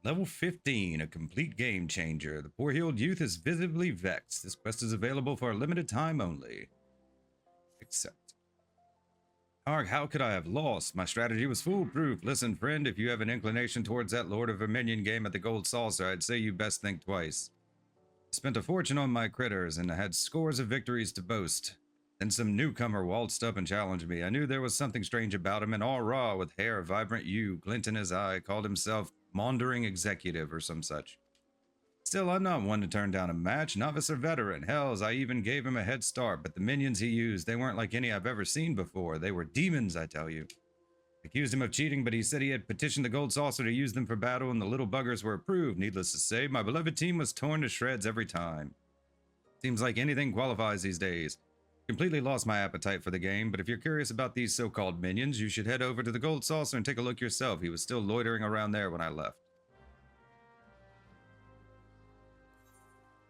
Level 15, a complete game changer. The poor-heeled youth is visibly vexed. This quest is available for a limited time only. Accept. Arg, how could I have lost? My strategy was foolproof. Listen, friend, if you have an inclination towards that Lord of Verminion game at the Gold Saucer, I'd say you best think twice. I spent a fortune on my critters, and I had scores of victories to boast. Then some newcomer waltzed up and challenged me. I knew there was something strange about him, and all raw, with hair, a vibrant hue, glint in his eye, called himself Maundering Executive or some such. Still, I'm not one to turn down a match, novice or veteran. Hells, I even gave him a head start, but the minions he used, they weren't like any I've ever seen before. They were demons, I tell you. Accused him of cheating, but he said he had petitioned the Gold Saucer to use them for battle, and the little buggers were approved. Needless to say, my beloved team was torn to shreds every time. Seems like anything qualifies these days. Completely lost my appetite for the game, but if you're curious about these so-called minions, you should head over to the Gold Saucer and take a look yourself. He was still loitering around there when I left.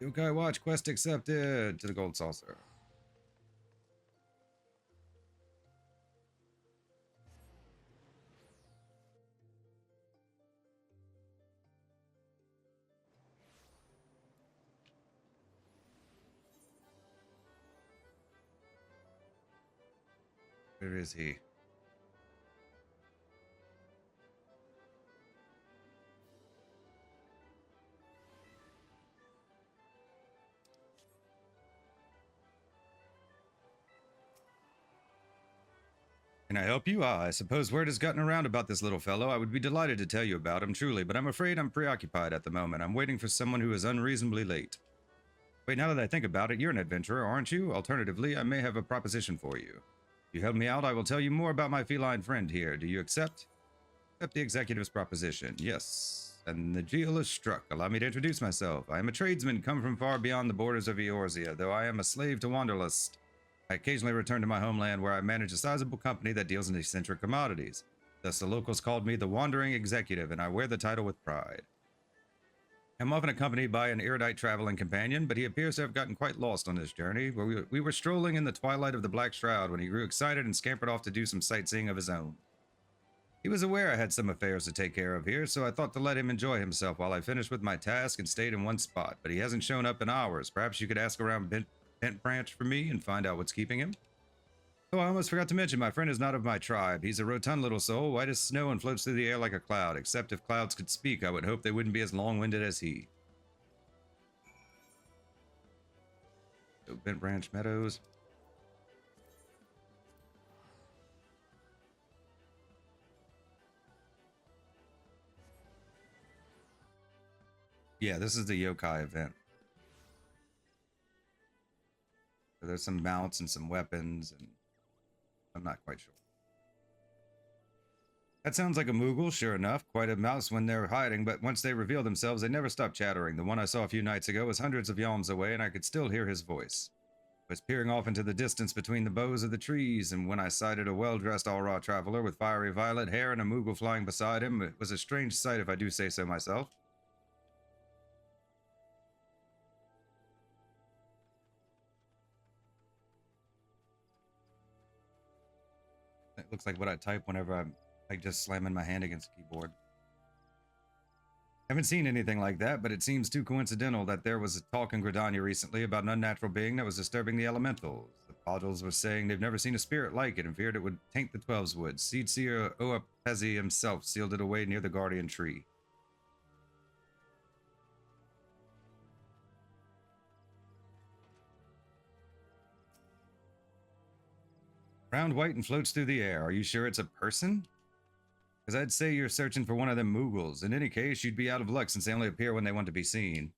Yokai Watch quest accepted to the Gold Saucer. Where is he? Can I help you? I suppose word has gotten around about this little fellow. I would be delighted to tell you about him, truly, but I'm afraid I'm preoccupied at the moment. I'm waiting for someone who is unreasonably late. Wait, now that I think about it, you're an adventurer, aren't you? Alternatively, I may have a proposition for you. If you help me out, I will tell you more about my feline friend here. Do you accept? Accept the executive's proposition. Yes. And the deal is struck. Allow me to introduce myself. I am a tradesman come from far beyond the borders of Eorzea, though I am a slave to Wanderlust. I occasionally return to my homeland where I manage a sizable company that deals in eccentric commodities. Thus, the locals called me the Wandering Executive, and I wear the title with pride. I'm often accompanied by an erudite traveling companion, but he appears to have gotten quite lost on this journey. We were strolling in the twilight of the Black Shroud when he grew excited and scampered off to do some sightseeing of his own. He was aware I had some affairs to take care of here, so I thought to let him enjoy himself while I finished with my task and stayed in one spot, but he hasn't shown up in hours. Perhaps you could ask around Bent Branch for me and find out what's keeping him. Oh, I almost forgot to mention, my friend is not of my tribe. He's a rotund little soul, white as snow and floats through the air like a cloud. Except if clouds could speak, I would hope they wouldn't be as long-winded as he. So, Bent Branch Meadows. Yeah, this is the yokai event. So there's some mounts and some weapons, and I'm not quite sure. That sounds like a Moogle, sure enough. Quite a mouse when they're hiding, but once they reveal themselves, they never stop chattering. The one I saw a few nights ago was hundreds of yalms away, and I could still hear his voice. I was peering off into the distance between the boughs of the trees, and when I sighted a well-dressed all-raw traveler with fiery violet hair and a Moogle flying beside him, it was a strange sight if I do say so myself. It looks like what I type whenever I'm like just slamming my hand against the keyboard. Haven't seen anything like that, but it seems too coincidental that there was a talk in Gridania recently about an unnatural being that was disturbing the elementals. The Podgles were saying they've never seen a spirit like it and feared it would taint the Twelves Wood. Seed Seer Oapezi himself sealed it away near the Guardian Tree. Round white and floats through the air. Are you sure it's a person? Because I'd say you're searching for one of them Moogles. In any case, you'd be out of luck since they only appear when they want to be seen.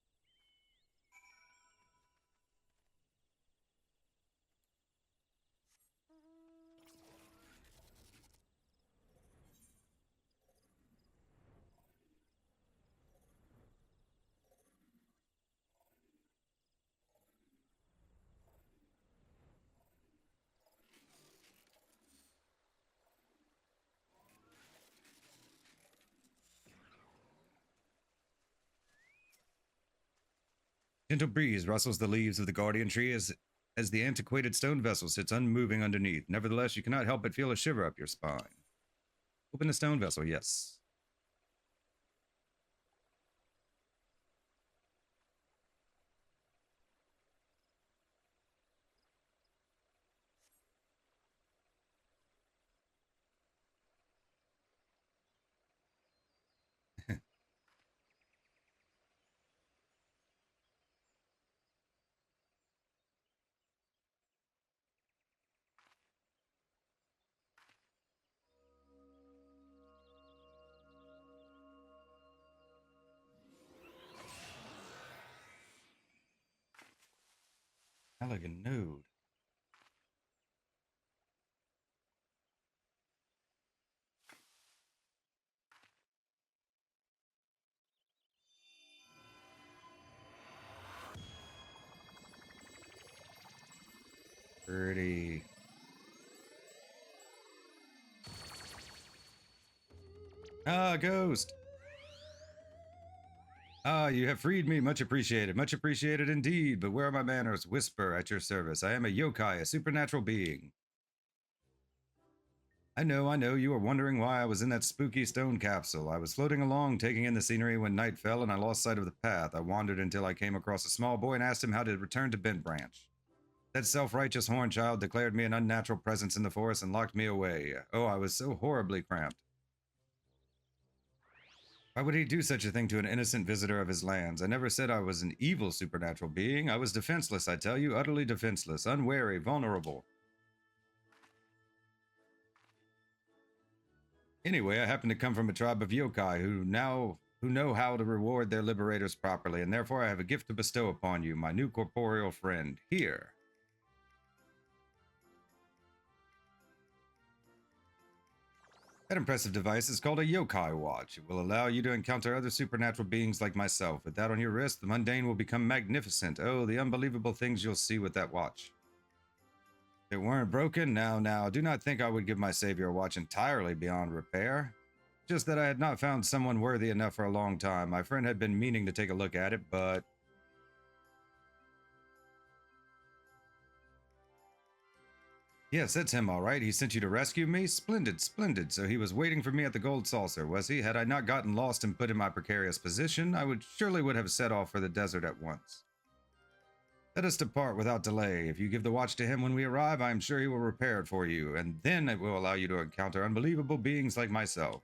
Gentle breeze rustles the leaves of the Guardian Tree as the antiquated stone vessel sits unmoving underneath. Nevertheless, you cannot help but feel a shiver up your spine. Open the stone vessel, yes. Elegant node. Pretty. Ah, ghost. Ah, you have freed me. Much appreciated. Much appreciated indeed. But where are my manners? Whisper at your service. I am a yokai, a supernatural being. I know. You are wondering why I was in that spooky stone capsule. I was floating along, taking in the scenery when night fell and I lost sight of the path. I wandered until I came across a small boy and asked him how to return to Bent Branch. That self-righteous horn child declared me an unnatural presence in the forest and locked me away. Oh, I was so horribly cramped. Why would he do such a thing to an innocent visitor of his lands? I never said I was an evil supernatural being. I was defenseless, I tell you, utterly defenseless, unwary, vulnerable. Anyway, I happen to come from a tribe of yokai who know how to reward their liberators properly, and therefore I have a gift to bestow upon you, my new corporeal friend. Here. That impressive device is called a yokai watch. It will allow you to encounter other supernatural beings like myself. With that on your wrist, the mundane will become magnificent. Oh, the unbelievable things you'll see with that watch. If it weren't broken, now, do not think I would give my savior a watch entirely beyond repair. Just that I had not found someone worthy enough for a long time. My friend had been meaning to take a look at it, but... Yes, that's him, all right. He sent you to rescue me? Splendid, splendid. So he was waiting for me at the Gold Saucer, was he? Had I not gotten lost and put in my precarious position, I would have set off for the desert at once. Let us depart without delay. If you give the watch to him when we arrive, I am sure he will repair it for you, and then it will allow you to encounter unbelievable beings like myself.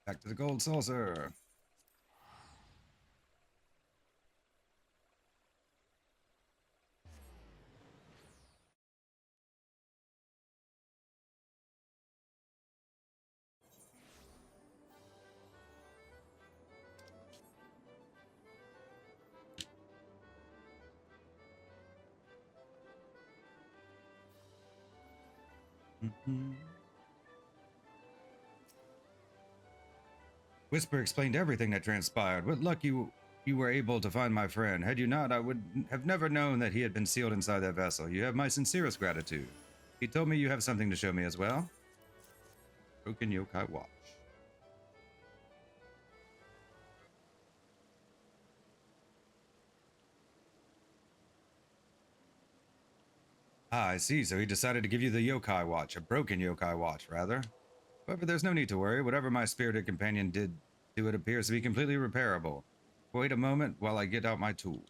Back to the Gold Saucer. Whisper explained everything that transpired. What luck you were able to find my friend. Had you not, I would have never known that he had been sealed inside that vessel. You have my sincerest gratitude. He told me you have something to show me as well. Broken yokai watch. Ah, I see. So he decided to give you the yokai watch. A broken yokai watch, rather. However, there's no need to worry. Whatever my spirited companion did to it appears to be completely repairable. Wait a moment while I get out my tools.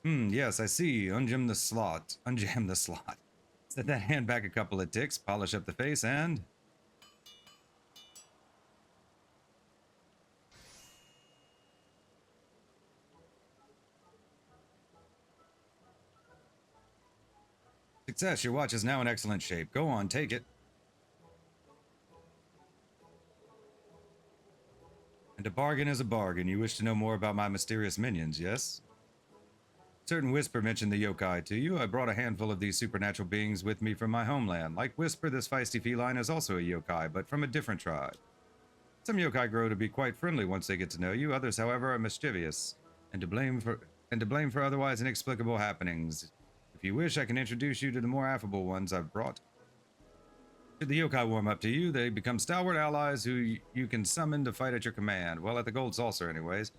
Yes, I see. Unjam the slot. Set that hand back a couple of ticks, polish up the face, and... Success, your watch is now in excellent shape. Go on, take it. And a bargain is a bargain. You wish to know more about my mysterious minions, yes? Certain Whisper mentioned the yokai to you. I brought a handful of these supernatural beings with me from my homeland. Like Whisper, this feisty feline is also a yokai, but from a different tribe. Some yokai grow to be quite friendly once they get to know you. Others, however, are mischievous and to blame for otherwise inexplicable happenings. If you wish, I can introduce you to the more affable ones I've brought. Should the yokai warm up to you, they become stalwart allies who you can summon to fight at your command. Well, at the Gold Saucer, anyways.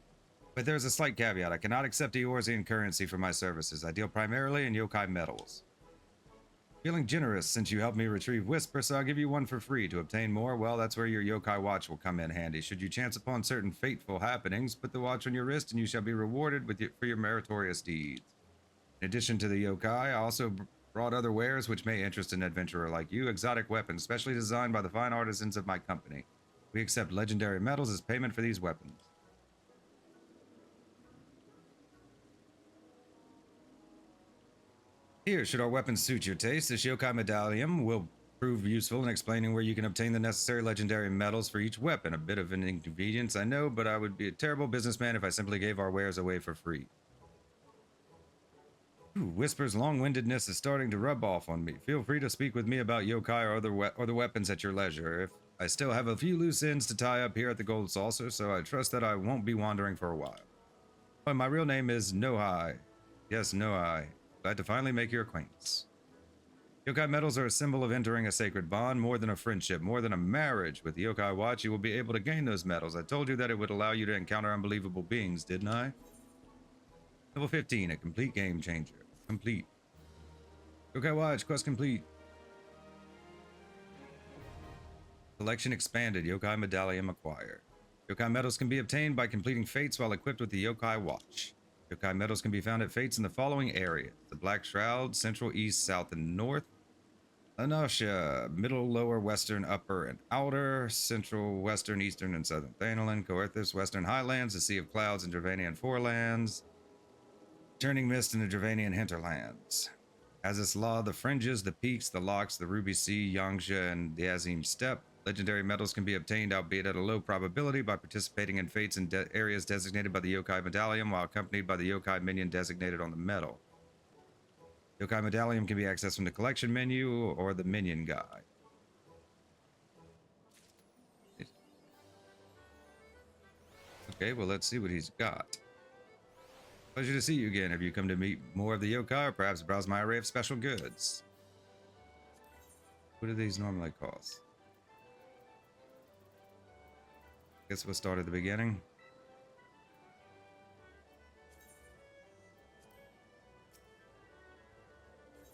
But there's a slight caveat. I cannot accept Eorzean currency for my services. I deal primarily in yokai metals. Feeling generous since you helped me retrieve Whisper, so I'll give you one for free. To obtain more, well, that's where your yokai watch will come in handy. Should you chance upon certain fateful happenings, put the watch on your wrist and you shall be rewarded for your meritorious deeds. In addition to the yokai, I also brought other wares which may interest an adventurer like you. Exotic weapons, specially designed by the fine artisans of my company. We accept legendary metals as payment for these weapons. Here, should our weapons suit your taste, this yokai medallion will prove useful in explaining where you can obtain the necessary legendary metals for each weapon. A bit of an inconvenience, I know, but I would be a terrible businessman if I simply gave our wares away for free. Ooh, Whisper's long-windedness is starting to rub off on me. Feel free to speak with me about yokai or the weapons at your leisure. If I still have a few loose ends to tie up here at the Gold Saucer, so I trust that I won't be wandering for a while. Oh, my real name is Nohai. Yes, Nohai. Glad to finally make your acquaintance. Yokai medals are a symbol of entering a sacred bond, more than a friendship, more than a marriage. With the Yokai Watch, you will be able to gain those medals. I told you that it would allow you to encounter unbelievable beings, didn't I? Level 15, a complete game changer. Complete. Yokai Watch, quest complete. Collection expanded, Yokai Medallion acquired. Yokai medals can be obtained by completing fates while equipped with the Yokai Watch. Yokai medals can be found at fates in the following areas: the Black Shroud, Central, East, South, and North. Anosha, Middle, Lower, Western, Upper, and Outer, Central, Western, Eastern, and Southern Thanalan, Coerthus, Western Highlands, the Sea of Clouds, and Dravanian Forelands, Turning Mist, and the Dravanian Hinterlands. Azis Law, the Fringes, the Peaks, the Locks, the Ruby Sea, Yangsha, and the Azim Steppe. Legendary medals can be obtained, albeit at a low probability, by participating in fates in areas designated by the Yokai Medallion while accompanied by the Yokai minion designated on the medal. Yokai Medallion can be accessed from the collection menu or the minion guide. Okay, well, let's see what he's got. Pleasure to see you again. Have you come to meet more of the yokai or perhaps browse my array of special goods? What do these normally cost? Guess we'll start at the beginning.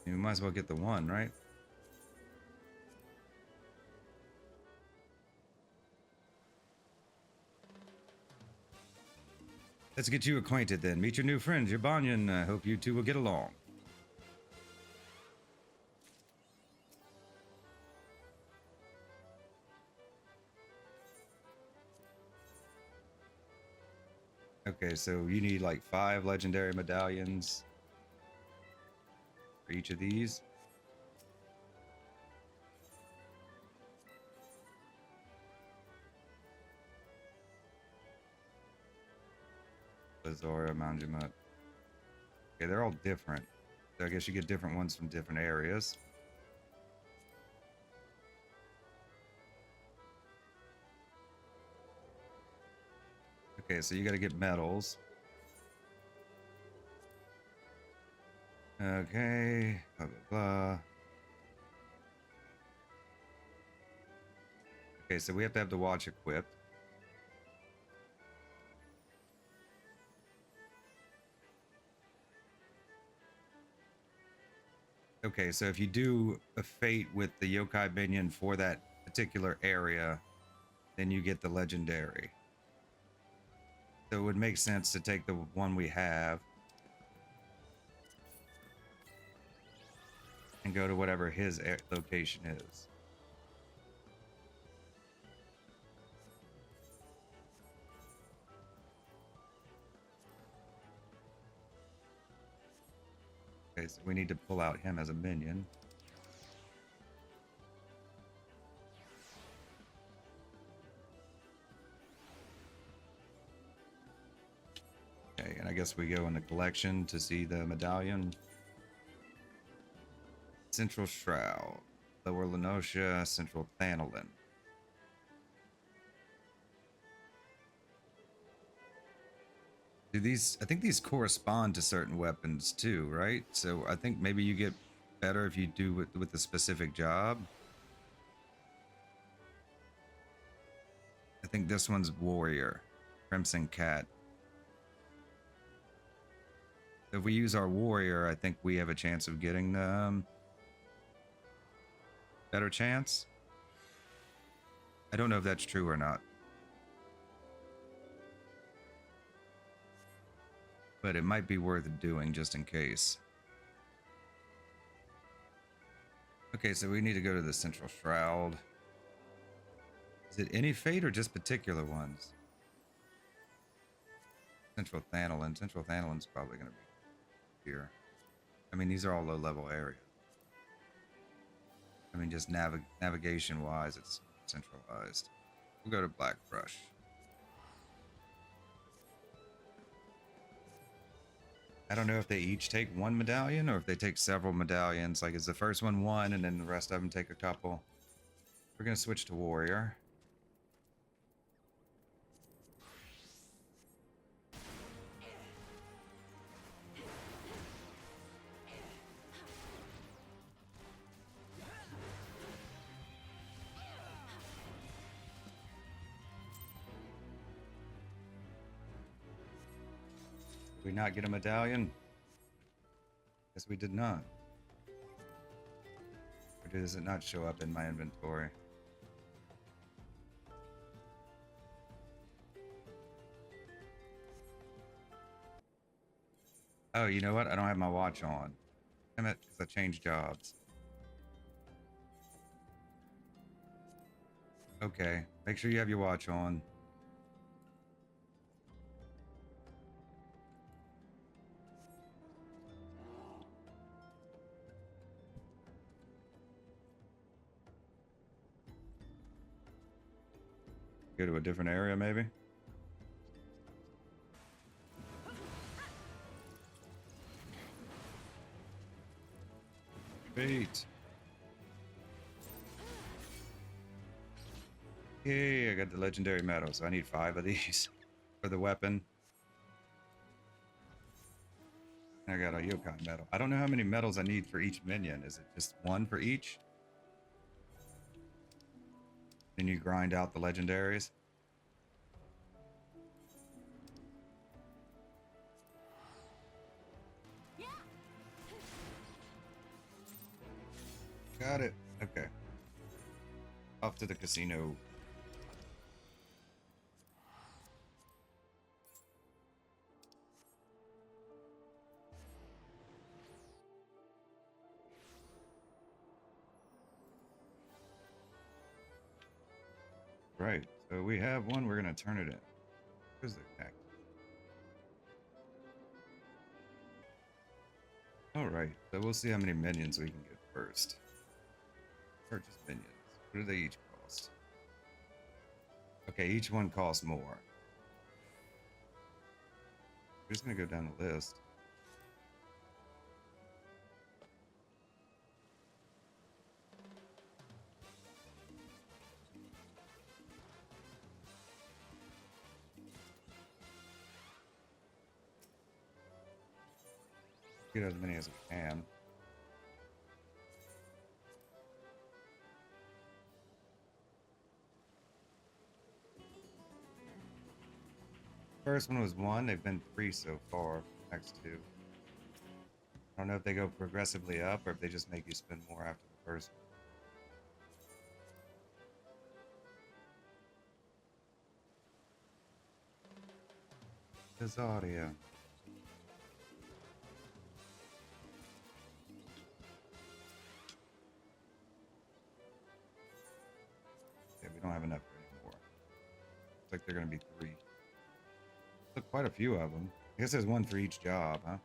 We might as well get the one, right? Let's get you acquainted then. Meet your new friend, Jabanian. I hope you two will get along. Okay, so you need like 5 legendary medallions for each of these. Zora, Manjamat. Okay, they're all different. So I guess you get different ones from different areas. Okay, so you got to get medals. Okay, blah, blah, blah. Okay, so we have to have the watch equipped. Okay, so if you do a fate with the yokai minion for that particular area, then you get the legendary. So it would make sense to take the one we have and go to whatever his location is. Okay, so we need to pull out him as a minion. Okay, and I guess we go in the collection to see the medallion. Central Shroud, Lower Lenosha, Central Thanalan. Do these, I think these correspond to certain weapons too, right? So I think maybe you get better if you do with the specific job. I think this one's Warrior, Crimson Cat. If we use our Warrior, I think we have a chance of getting the better chance. I don't know if that's true or not. But it might be worth doing just in case. Okay, so we need to go to the Central Shroud. Is it any fate or just particular ones? Central Thanalan. Central Thanalan's probably going to be here. I mean, these are all low-level areas. I mean, just navigation-wise, it's centralized. We'll go to Black Brush. I don't know if they each take one medallion or if they take several medallions. Like, is the first one and then the rest of them take a couple? We're going to switch to Warrior. Did we not get a medallion? Guess we did not. Or does it not show up in my inventory? Oh, you know what? I don't have my watch on. Damn it, because I changed jobs. Okay, make sure you have your watch on. Go to a different area, maybe? Wait. Yay, I got the legendary medal, so I need 5 of these for the weapon. I got a yokai medal. I don't know how many medals I need for each minion. Is it just 1 for each? Then you grind out the legendaries? Got it. Okay. Off to the casino. Right. So we have one. We're going to turn it in. Where's the cactus? Alright. So we'll see how many minions we can get first. Purchase minions. What do they each cost? Okay, each one costs more. We're just going to go down the list. Get as many as we can. First one was 1. They've been 3 so far. Next 2. I don't know if they go progressively up or if they just make you spend more after the first one. Casaria. Okay, we don't have enough anymore. Looks like they're going to be 3. Look, quite a few of them. I guess there's 1 for each job, huh?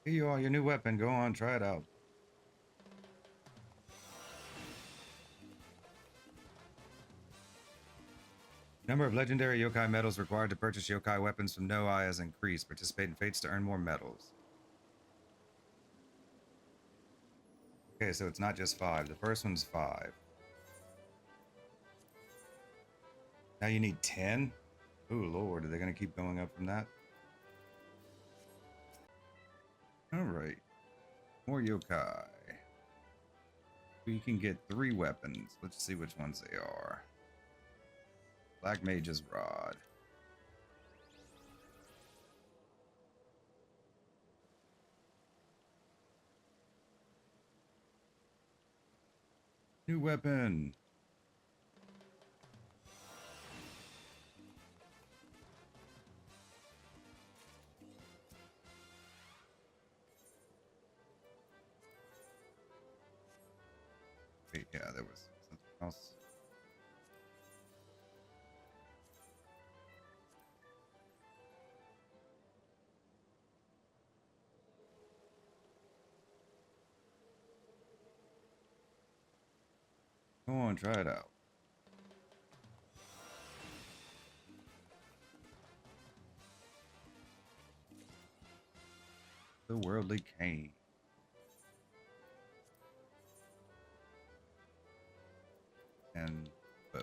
Here you are, your new weapon. Go on, try it out. Number of legendary yokai medals required to purchase yokai weapons from No Eye has increased. Participate in fates to earn more medals. Okay, so it's not just 5. The first one's 5. Now you need 10? Ooh, Lord, are they going to keep going up from that? Alright. More yokai. We can get 3 weapons. Let's see which ones they are. Black Mage's Rod. New weapon. Wait, yeah, there was something else. Go on, try it out. The Worldly Cane. And bow.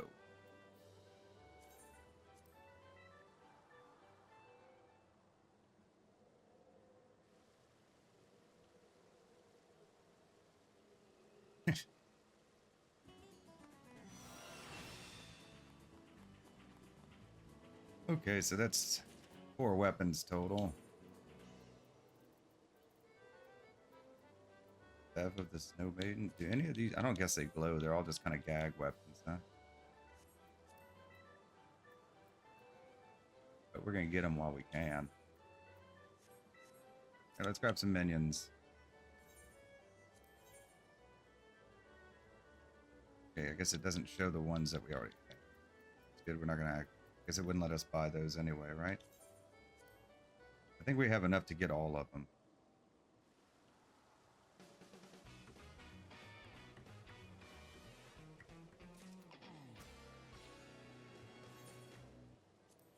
Okay, so that's 4 weapons total. Staff of the Snow Maiden. Do any of these? I don't guess they glow. They're all just kind of gag weapons, huh? But we're gonna get them while we can. Okay, let's grab some minions. Okay, I guess it doesn't show the ones that we already have. It's good. We're not gonna. I guess it wouldn't let us buy those anyway, right? I think we have enough to get all of them.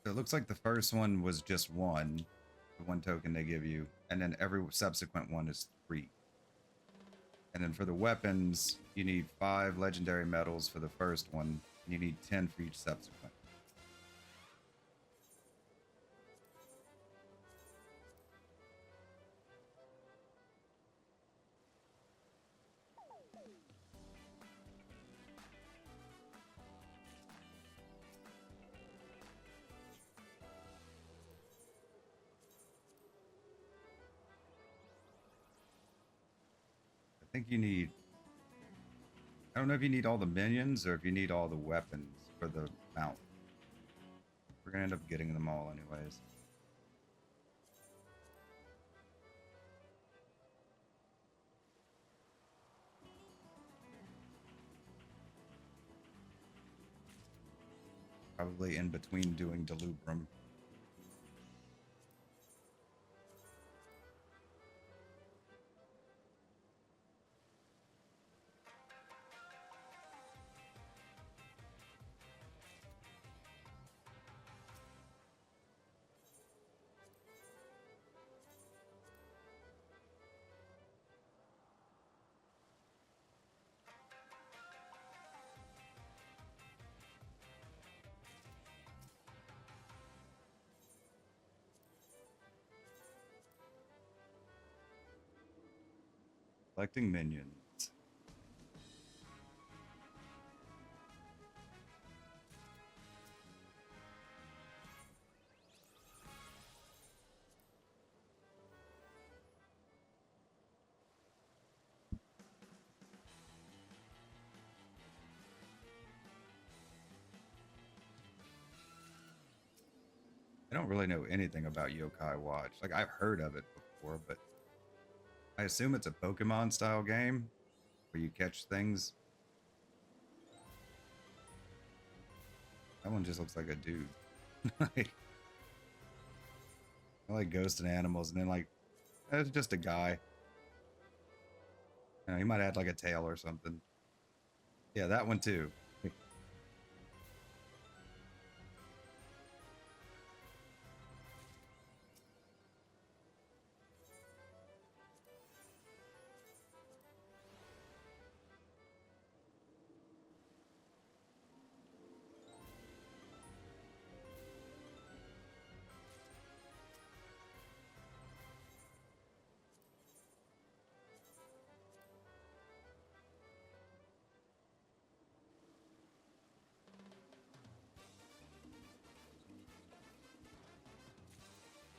So it looks like the first one was just one, the 1 token they give you, and then every subsequent one is 3. And then for the weapons, you need 5 legendary medals for the first one, and you need 10 for each subsequent. I think you need, I don't know if you need all the minions or if you need all the weapons for the mount. We're gonna end up getting them all anyways. Probably in between doing Delubrum. Collecting minions. I don't really know anything about Yokai Watch. Like, I've heard of it before, but I assume it's a Pokemon style game where you catch things. That one just looks like a dude. like, I like ghosts and animals, and then like it's just a guy. You know, he might add like a tail or something. Yeah, that one too.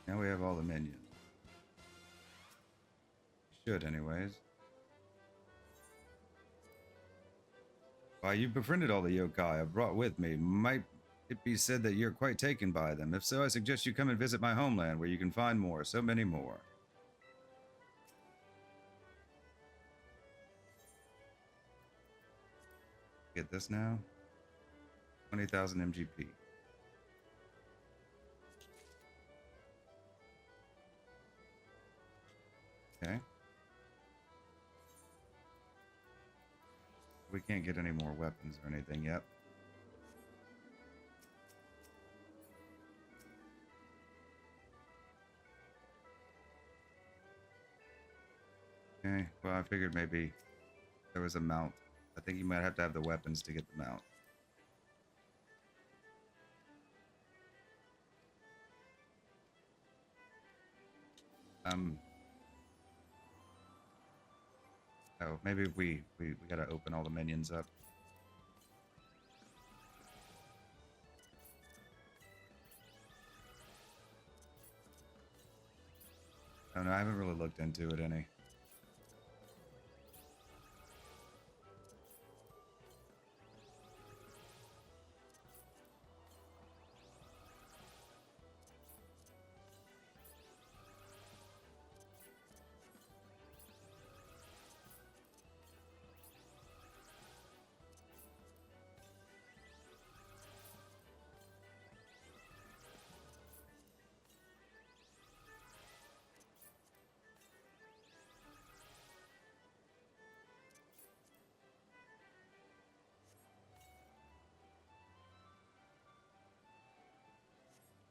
Now we have all the minions. Should, anyways. Why, you befriended all the yokai I brought with me. Might it be said that you're quite taken by them? If so, I suggest you come and visit my homeland, where you can find more, so many more. Get this now. 20,000 MGP. Okay. We can't get any more weapons or anything yet. Okay, well, I figured maybe there was a mount. I think you might have to have the weapons to get the mount. Oh, maybe we gotta open all the minions up. Oh no, I haven't really looked into it any.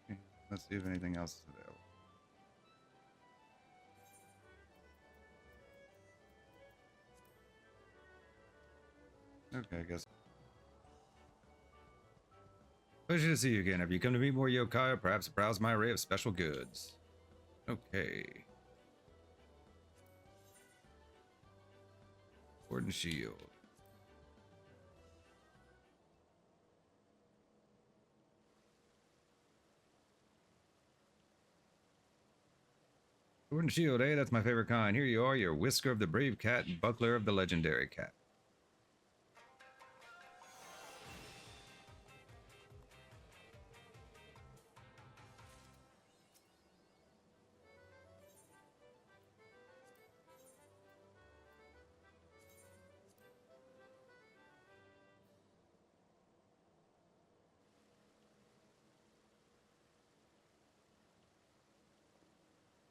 Okay, let's see if anything else is available. Okay, I guess. Pleasure to see you again. Have you come to meet more yokai or perhaps browse my array of special goods? Okay. Sword and shield. Sword and shield, eh? That's my favorite kind. Here you are, your whisker of the brave cat and buckler of the legendary cat.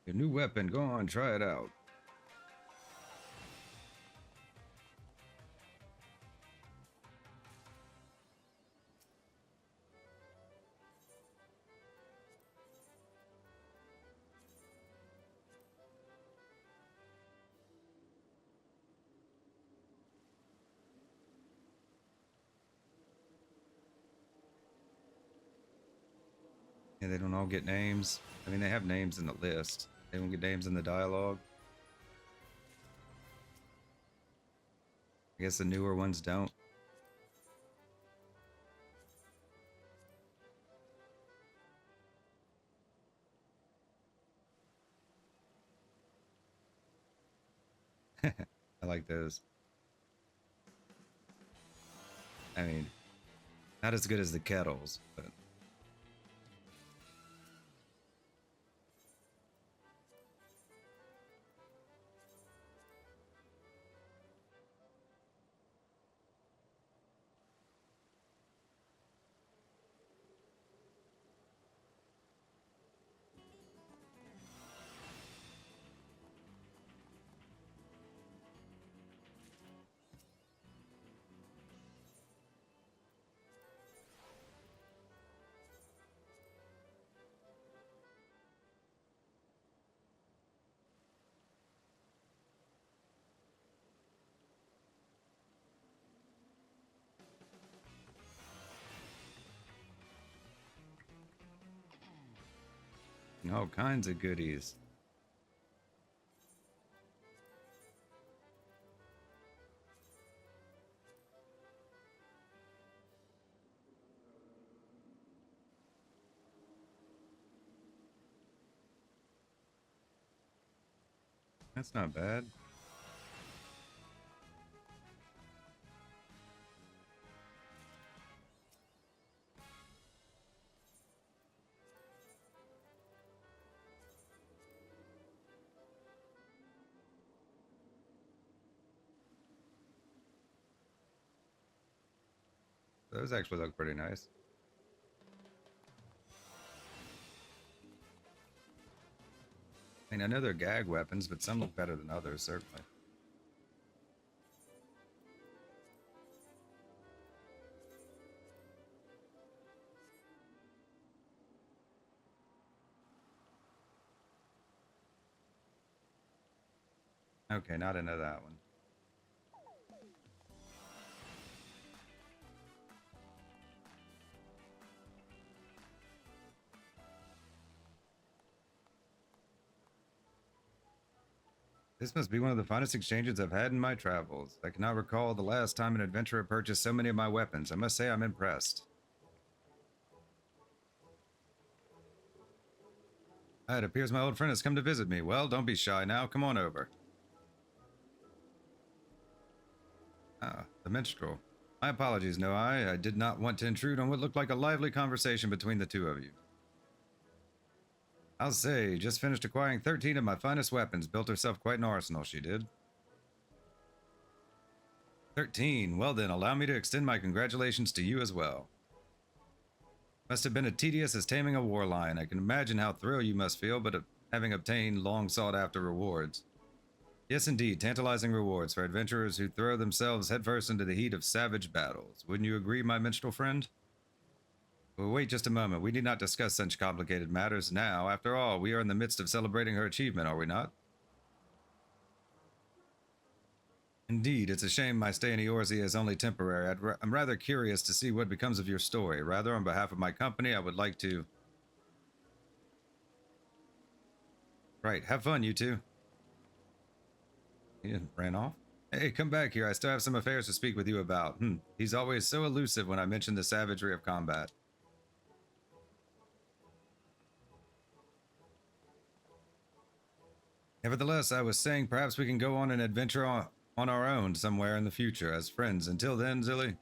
Your new weapon. Go on, try it out. Yeah, they don't all get names. I mean, they have names in the list. They don't get names in the dialogue. I guess the newer ones don't. I like those. I mean, not as good as the kettles, but all kinds of goodies. That's not bad. Those actually look pretty nice. I mean, I know they're gag weapons, but some look better than others, certainly. Okay, not into that one. This must be one of the finest exchanges I've had in my travels. I cannot recall the last time an adventurer purchased so many of my weapons. I must say I'm impressed. It appears my old friend has come to visit me. Well, don't be shy now. Come on over. Ah, the minstrel. My apologies, no I did not want to intrude on what looked like a lively conversation between the two of you. I'll say, just finished acquiring 13 of my finest weapons. Built herself quite an arsenal, she did. 13. Well then, allow me to extend my congratulations to you as well. Must have been as tedious as taming a war lion. I can imagine how thrilled you must feel, but having obtained long sought after rewards. Yes, indeed, tantalizing rewards for adventurers who throw themselves headfirst into the heat of savage battles. Wouldn't you agree, my minstrel friend? Well, wait just a moment. We need not discuss such complicated matters now. After all, we are in the midst of celebrating her achievement, are we not? Indeed, it's a shame my stay in Eorzea is only temporary. I'm rather curious to see what becomes of your story. Rather, on behalf of my company, I would like to... Right, have fun, you two. He ran off? Hey, come back here. I still have some affairs to speak with you about. He's always so elusive when I mention the savagery of combat. Nevertheless, I was saying perhaps we can go on an adventure on our own somewhere in the future as friends. Until then, Zilly.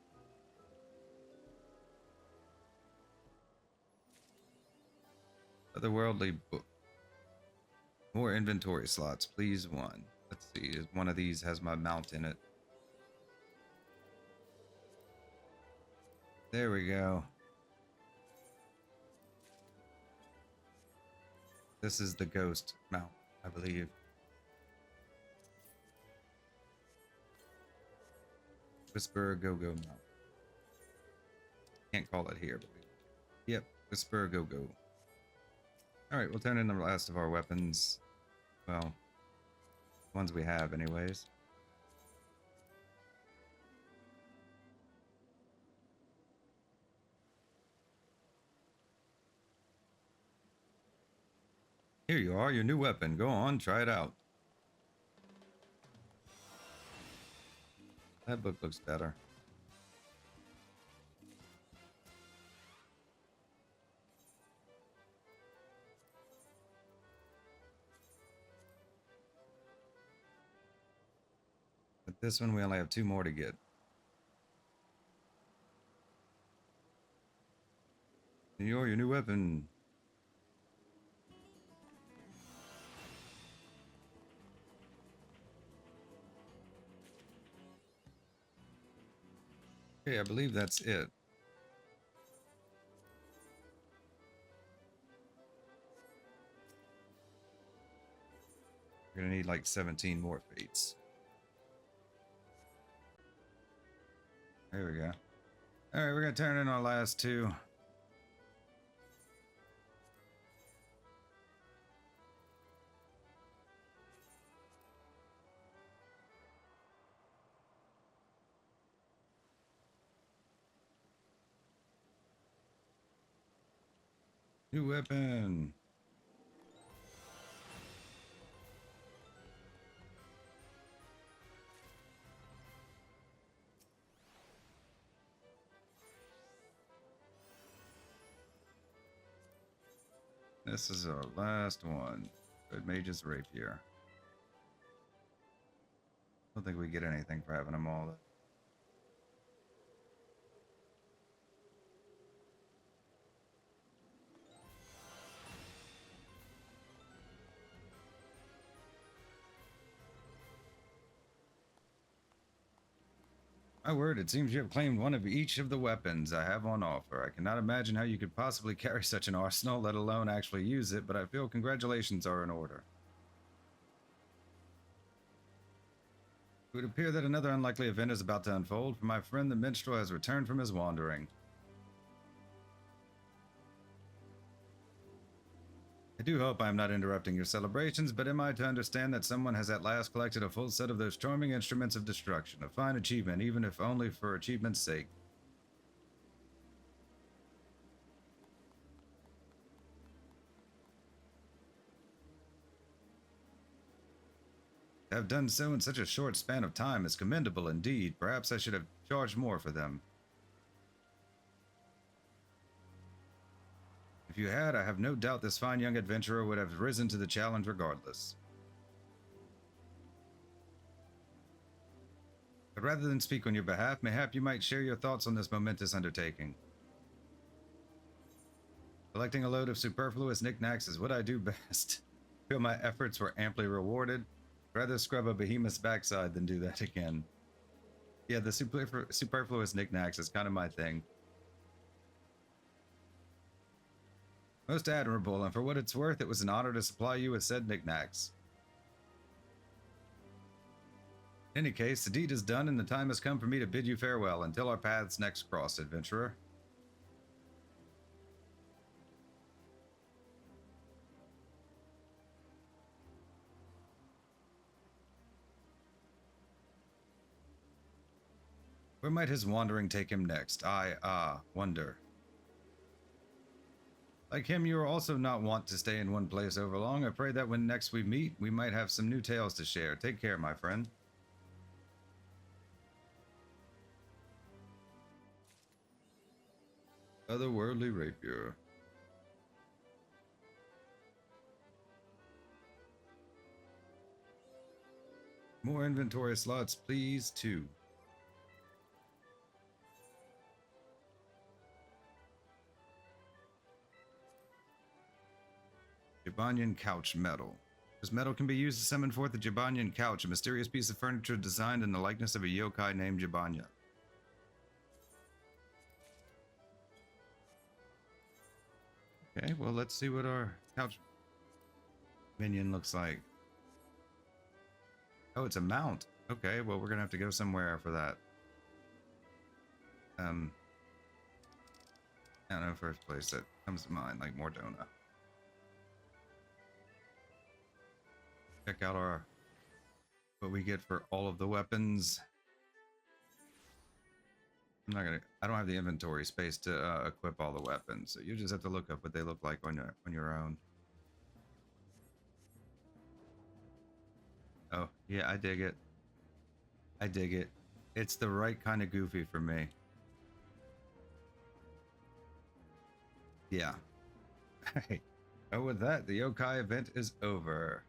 Otherworldly book. More inventory slots, please. One. Let's see. One of these has my mount in it. There we go. This is the ghost mount, I believe. Whisper Go-Go mount. Can't call it here, but yep, Whisper Go-Go. Alright, we'll turn in the last of our weapons. Well, ones we have anyways. Here you are, your new weapon. Go on, try it out. That book looks better. But this one we only have 2 more to get. Your new weapon. Okay, I believe that's it. We're gonna need like 17 more fates. There we go. Alright, we're gonna turn in our last 2. New weapon. This is our last one. Good Mage's Rapier. Don't think we get anything for having them all. My word, it seems you have claimed one of each of the weapons I have on offer. I cannot imagine how you could possibly carry such an arsenal, let alone actually use it, but I feel congratulations are in order. It would appear that another unlikely event is about to unfold, for my friend the minstrel has returned from his wandering. I do hope I am not interrupting your celebrations, but am I to understand that someone has at last collected a full set of those charming instruments of destruction? A fine achievement, even if only for achievement's sake. To have done so in such a short span of time is commendable indeed. Perhaps I should have charged more for them. If you had, I have no doubt this fine young adventurer would have risen to the challenge regardless. But rather than speak on your behalf, mayhap you might share your thoughts on this momentous undertaking. Collecting a load of superfluous knickknacks is what I do best. I feel my efforts were amply rewarded. Rather scrub a behemoth's backside than do that again. Yeah, the superfluous knickknacks is kind of my thing. Most admirable, and for what it's worth, it was an honor to supply you with said knickknacks. In any case, the deed is done, and the time has come for me to bid you farewell until our paths next cross, adventurer. Where might his wandering take him next? I wonder. Like him, you are also not wont to stay in one place over long. I pray that when next we meet, we might have some new tales to share. Take care, my friend. Otherworldly rapier. More inventory slots, please, too. Jabanian couch metal. This metal can be used to summon forth the Jabanian couch, a mysterious piece of furniture designed in the likeness of a yokai named Jabanya. Okay, well, let's see what our couch minion looks like. Oh, it's a mount. Okay, well, we're gonna have to go somewhere for that. I don't know, first place that comes to mind, like Mordona. Check out our what we get for all of the weapons. I don't have the inventory space to equip all the weapons, so you just have to look up what they look like on your own. Oh, yeah, I dig it. I dig it. It's the right kind of goofy for me. Yeah. Hey. Oh, with that, the yokai event is over.